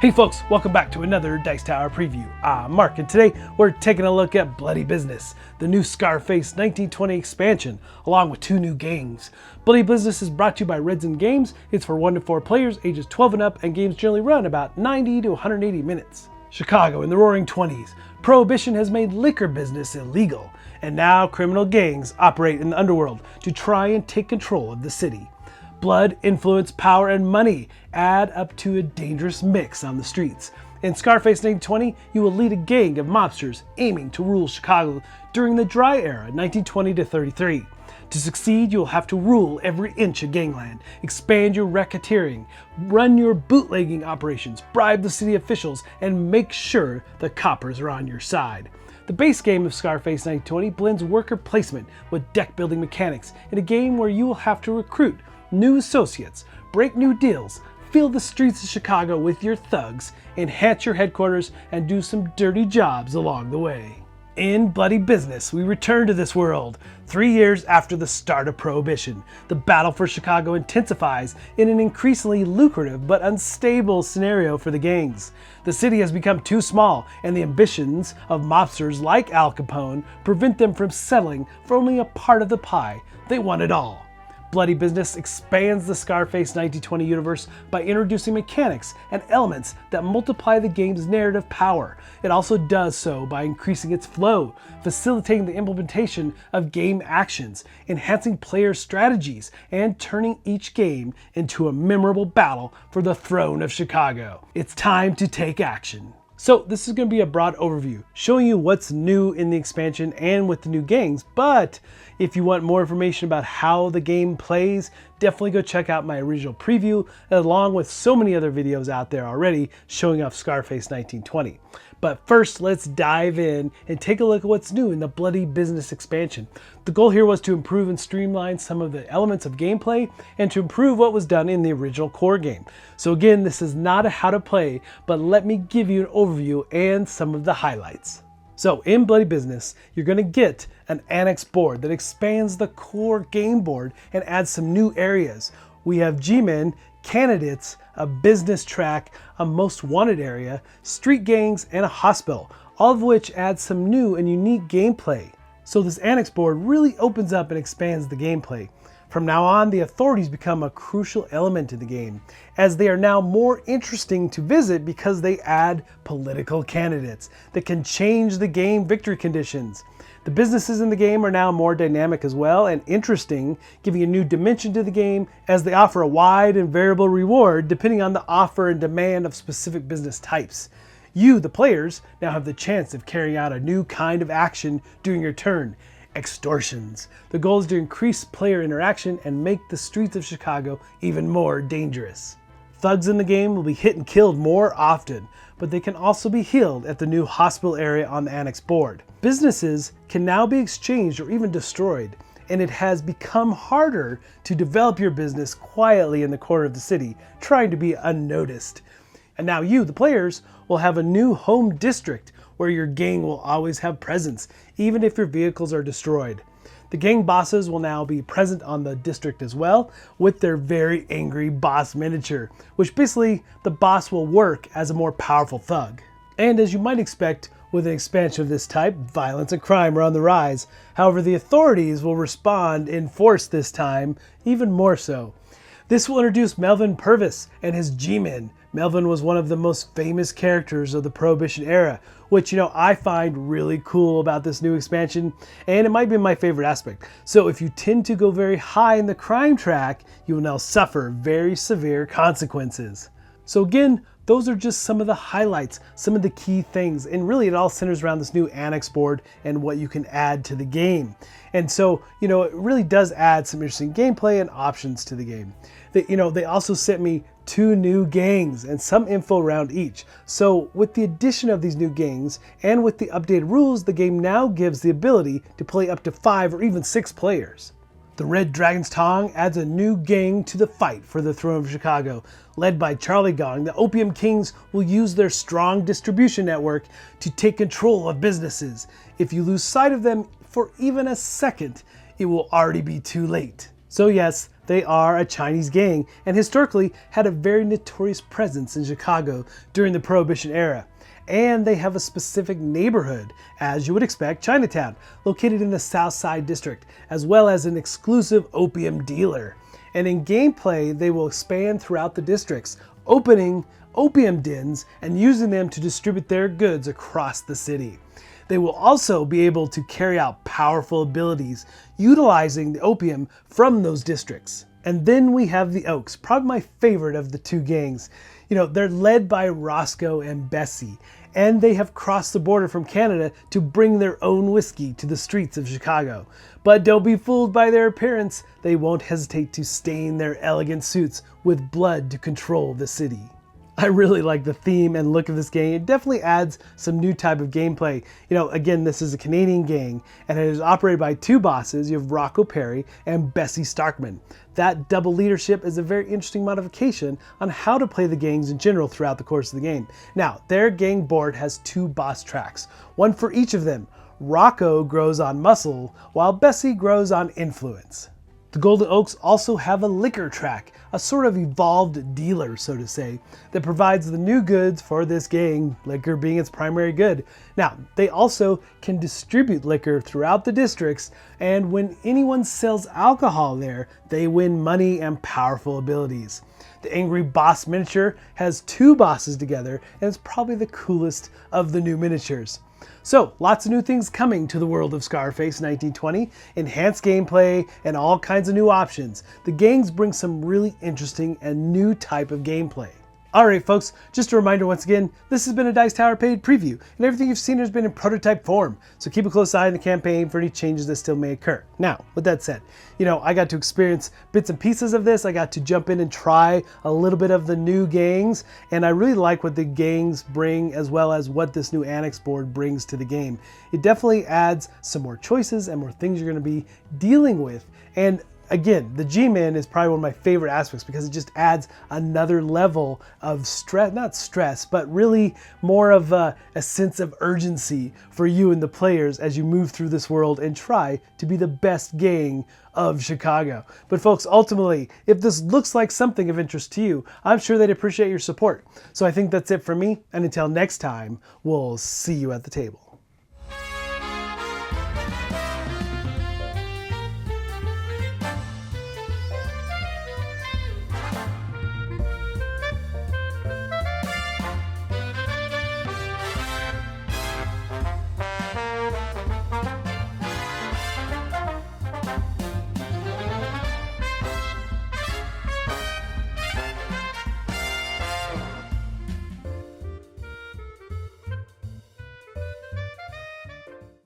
Hey folks, welcome back to another Dice Tower preview. I'm Mark, and today we're taking a look at Bloody Business, the new Scarface 1920 expansion, along with two new games. Bloody Business is brought to you by Redson Games. It's for 1 to 4 players, ages 12 and up, and games generally run about 90 to 180 minutes. Chicago in the Roaring 20s. Prohibition has made liquor business illegal, and now criminal gangs operate in the underworld to try and take control of the city. Blood, influence, power, and money add up to a dangerous mix on the streets. In Scarface 1920, you will lead a gang of mobsters aiming to rule Chicago during the dry era, 1920 to 33. To succeed, you'll have to rule every inch of gangland, expand your racketeering, run your bootlegging operations, bribe the city officials, and make sure the coppers are on your side. The base game of Scarface 1920 blends worker placement with deck building mechanics in a game where you will have to recruit new associates, break new deals, fill the streets of Chicago with your thugs, enhance your headquarters, and do some dirty jobs along the way. In Bloody Business, we return to this world 3 years after the start of Prohibition. The battle for Chicago intensifies in an increasingly lucrative but unstable scenario for the gangs. The city has become too small, and the ambitions of mobsters like Al Capone prevent them from settling for only a part of the pie. They want it all. Bloody Business expands the Scarface 1920 universe by introducing mechanics and elements that multiply the game's narrative power. It also does so by increasing its flow, facilitating the implementation of game actions, enhancing player strategies, and turning each game into a memorable battle for the throne of Chicago. It's time to take action. So this is going to be a broad overview, showing you what's new in the expansion and with the new gangs, but if you want more information about how the game plays, definitely go check out my original preview, along with so many other videos out there already showing off Scarface 1920. But first, let's dive in and take a look at what's new in the Bloody Business expansion. The goal here was to improve and streamline some of the elements of gameplay and to improve what was done in the original core game. So again, this is not a how to play, but let me give you an overview and some of the highlights. So in Bloody Business, you're going to get an annex board that expands the core game board and adds some new areas. We have G-men, candidates, a business track, a most wanted area, street gangs, and a hospital, all of which add some new and unique gameplay. So this annex board really opens up and expands the gameplay. From now on, the authorities become a crucial element in the game, as they are now more interesting to visit because they add political candidates that can change the game victory conditions. The businesses in the game are now more dynamic as well and interesting, giving a new dimension to the game as they offer a wide and variable reward depending on the offer and demand of specific business types. You, the players, now have the chance of carrying out a new kind of action during your turn. Extortions. The goal is to increase player interaction and make the streets of Chicago even more dangerous. Thugs in the game will be hit and killed more often, but they can also be healed at the new hospital area on the annex board. Businesses can now be exchanged or even destroyed, and it has become harder to develop your business quietly in the corner of the city, trying to be unnoticed. And now you, the players, will have a new home district where your gang will always have presence, even if your vehicles are destroyed. The gang bosses will now be present on the district as well, with their very angry boss miniature, which basically the boss will work as a more powerful thug. And as you might expect with an expansion of this type, violence and crime are on the rise. However, the authorities will respond in force this time, even more so. This will introduce Melvin Purvis and his G-men. Melvin was one of the most famous characters of the Prohibition era, which, I find really cool about this new expansion, and it might be my favorite aspect. So if you tend to go very high in the crime track, you will now suffer very severe consequences. So again, those are just some of the highlights, some of the key things, and really it all centers around this new annex board and what you can add to the game. And so, it really does add some interesting gameplay and options to the game. They also sent me 2 new gangs and some info around each. So with the addition of these new gangs and with the updated rules, the game now gives the ability to play up to 5 or even 6 players. The Red Dragon's Tongue adds a new gang to the fight for the throne of Chicago. Led by Charlie Gong, the Opium Kings will use their strong distribution network to take control of businesses. If you lose sight of them for even a second, it will already be too late. So yes, they are a Chinese gang and historically had a very notorious presence in Chicago during the Prohibition era. And they have a specific neighborhood, as you would expect, Chinatown, located in the South Side District, as well as an exclusive opium dealer. And in gameplay, they will expand throughout the districts, opening opium dens and using them to distribute their goods across the city. They will also be able to carry out powerful abilities utilizing the opium from those districts. And then we have the Oaks, probably my favorite of the two gangs. You know, they're led by Roscoe and Bessie, and they have crossed the border from Canada to bring their own whiskey to the streets of Chicago. But don't be fooled by their appearance. They won't hesitate to stain their elegant suits with blood to control the city. I really like the theme and look of this gang. It definitely adds some new type of gameplay. You know, again, this is a Canadian gang and it is operated by two bosses. You have Rocco Perry and Bessie Starkman. That double leadership is a very interesting modification on how to play the gangs in general throughout the course of the game. Now, their gang board has two boss tracks, one for each of them. Rocco grows on muscle while Bessie grows on influence. The Golden Oaks also have a liquor track, a sort of evolved dealer, so to say, that provides the new goods for this gang, liquor being its primary good. Now, they also can distribute liquor throughout the districts, and when anyone sells alcohol there, they win money and powerful abilities. The Angry Boss miniature has two bosses together, and it's probably the coolest of the new miniatures. So, lots of new things coming to the world of Scarface 1920, enhanced gameplay, and all kinds of new options. The gangs bring some really interesting and new type of gameplay. Alright folks, just a reminder once again, this has been a Dice Tower paid preview, and everything you've seen has been in prototype form, so keep a close eye on the campaign for any changes that still may occur. Now, with that said, you know, I got to experience bits and pieces of this, I got to jump in and try a little bit of the new gangs, and I really like what the gangs bring as well as what this new annex board brings to the game. It definitely adds some more choices and more things you're going to be dealing with, and again, the G-Man is probably one of my favorite aspects because it just adds another level of stress, not stress, but really more of a sense of urgency for you and the players as you move through this world and try to be the best gang of Chicago. But folks, ultimately, if this looks like something of interest to you, I'm sure they'd appreciate your support. So I think that's it for me, and until next time, we'll see you at the table.